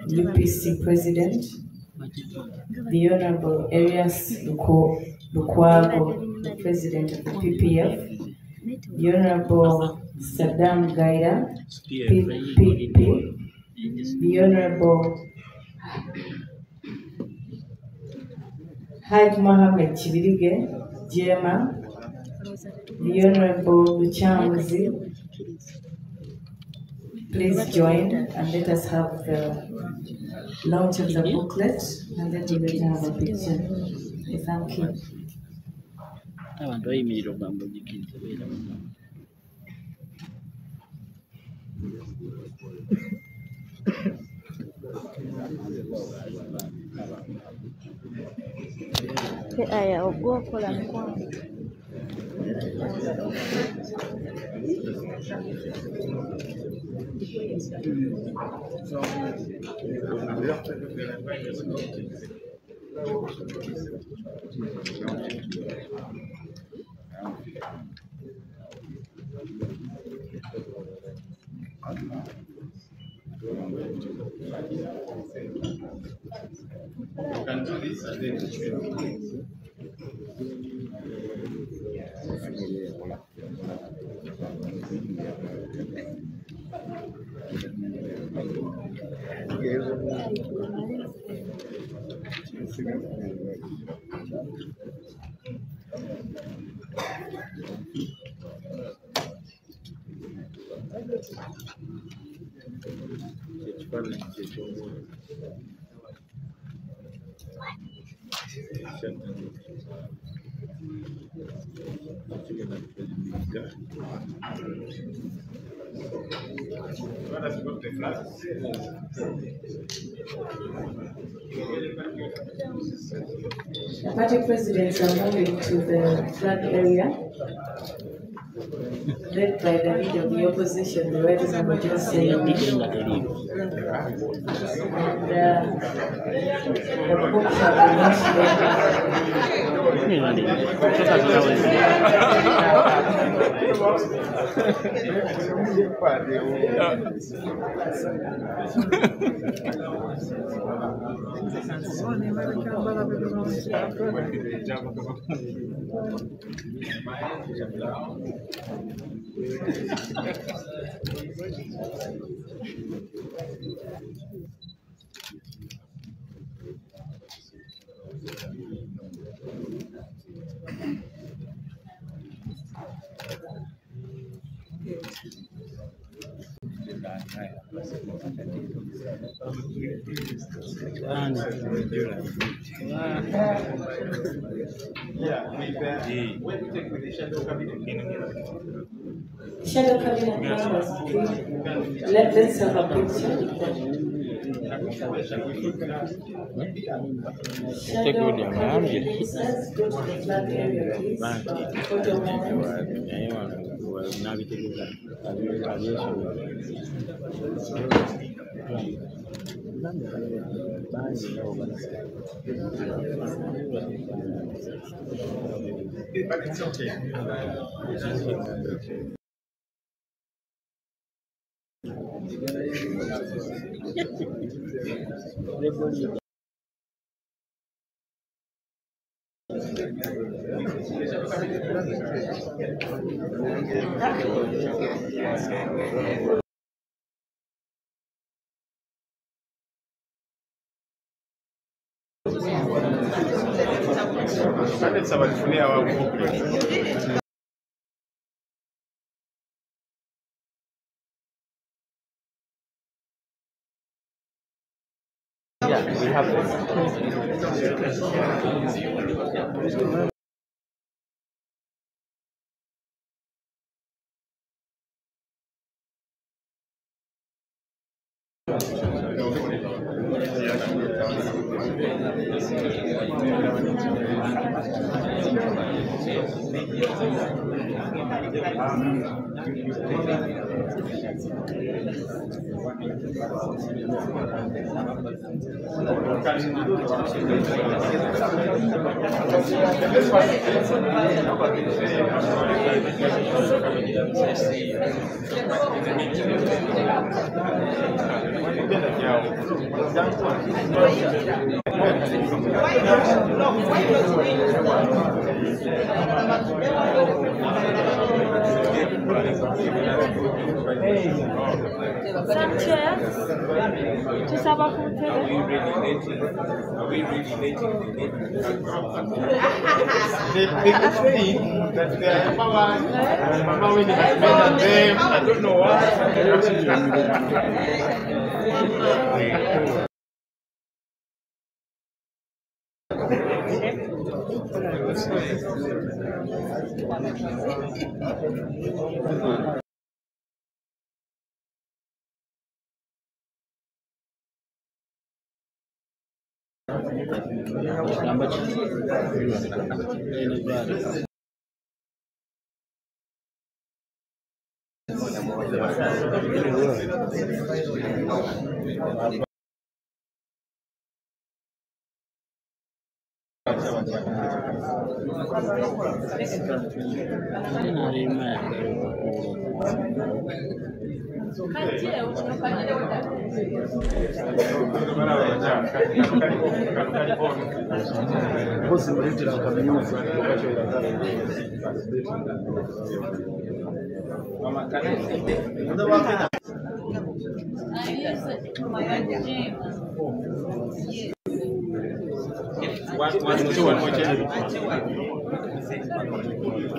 UPC President, the Honorable Arias Lukwago, the President of the PPF, the Honorable Saddam Gaida, PPP, the Honorable Haj Mohammed Chibirige, Jema, the Honorable Luchamuzi. Please join and let us have the launch of the booklet and then we will have a picture. Thank you. The party presidents are moving to the flag area, led by the leader of the opposition, the Right Honourable Joseph Saied. The book shall be launched Shadow cabinet members, let's have a picture. Shadow cabinet officers, go to the flag area, please. Photo But it's okay. Yeah, we have this. Sanchez, tu sabes cómo te ves? I don't know why.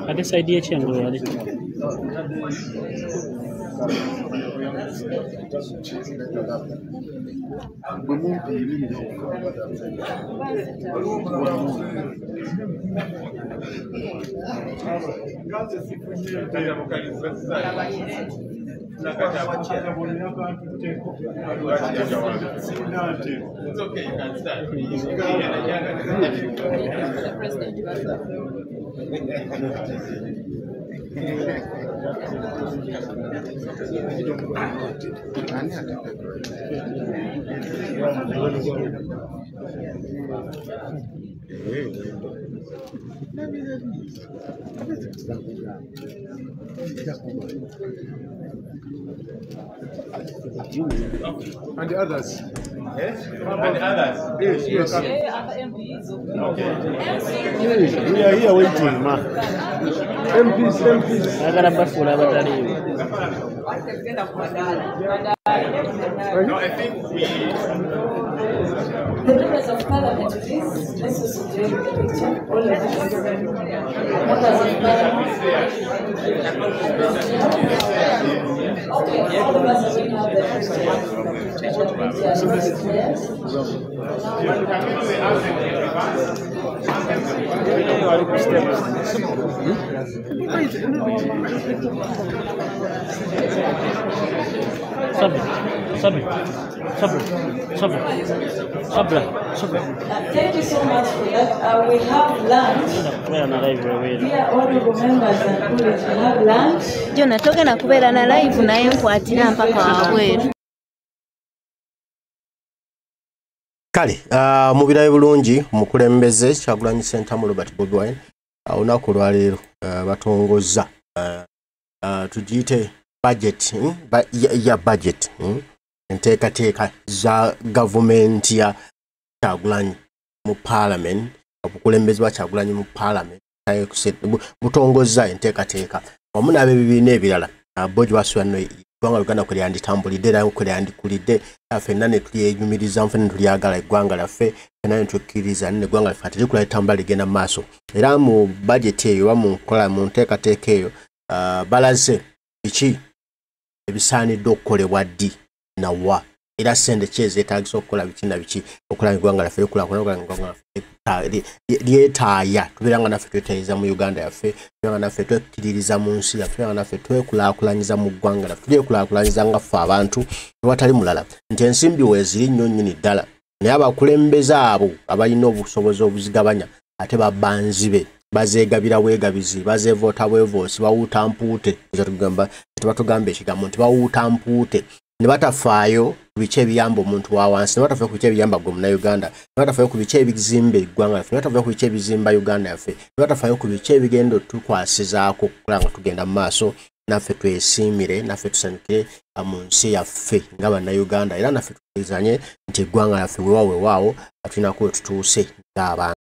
Ada side dia ceng dulu ada. It's okay, you can start. And the others? Yes? And the others? Yes. Okay. We are here waiting, ma. MPs. Agora basura batari. No, I think we... The members of parliament, please. Let's also take the picture. All of us. Members of parliament. Okay, all of us are going to have the Thank you so much for that. We have lunch. Dear honorable members and colleagues, we have lunch. Jona togenda kubeera na live naye nkwatira mpaka wabweru. Kale mu birayi bulungi mukulembeze Kyagulanyi Ssentamu Robert Bobi Wine olunaku lwaleero batongozza tugiyite budget ya budget enteekateeka za gavumenti ya Kyagulanyi mu parliament obukulembeze bwa Kyagulanyi mu parliament butongozza enteekateeka wamu n'abeebibiina ebirala Boji Waswa Gwanga Uganda kwe yanditambulidde era kwe yandikulidde ffenna ne tulyenyumiriza ffenna tulyagala eggwanga laffe ffenna ne tukkiriza ne eggwanga laffe ate likula litambula ligenda mu maaso era mu budget eyo oba mu nkola mu nteekateeka eyo balaze biki ebisaaniddwa okukolebwa ddi nawa era ssente ki ezeetaagisa okukola biki na biki okulaba eggwanga laffe likulaakulana eggwanga laffe lyetaaya tubeera nga naffe twetaayiriza mu Uganda yaffe tubeera nga naffe twekkiririza mu nsi yaffe tubeera nga naffe twekulaakulanyiza mu ggwanga laffe tulyekulaakulanyiza nga ffe abantu tewatali mulala nti ensimbi weeziri nnyo nnyini ddala naye abakulembeze abo abalina obusobozi obuzigabanya ate babbanzibe bazeegabira bwegabizi bazeevoota bwevoosi bawuuta mpuute tebatugamba ekigambo nti bawuuta mpuute ne batafaayo ku biki ebiyamba omuntu wa wansi ne batafaayo ku biki ebiyamba gwe Munnayuganda ne batafaayo ku biki ebizimba eggwanga laffe ne batafaayo ku biki ebizimba Uganda yaffe ne batafaayo ku biki ebigenda otukwasizaako okukola nga tugenda mu maaso naffe twesiimire naffe tusanyukire mu nsi yaffe nga bannayuganda era naffe tukirizanye nti eggwanga lyaffe weewaawo tulinako we tutuuse ng'abantu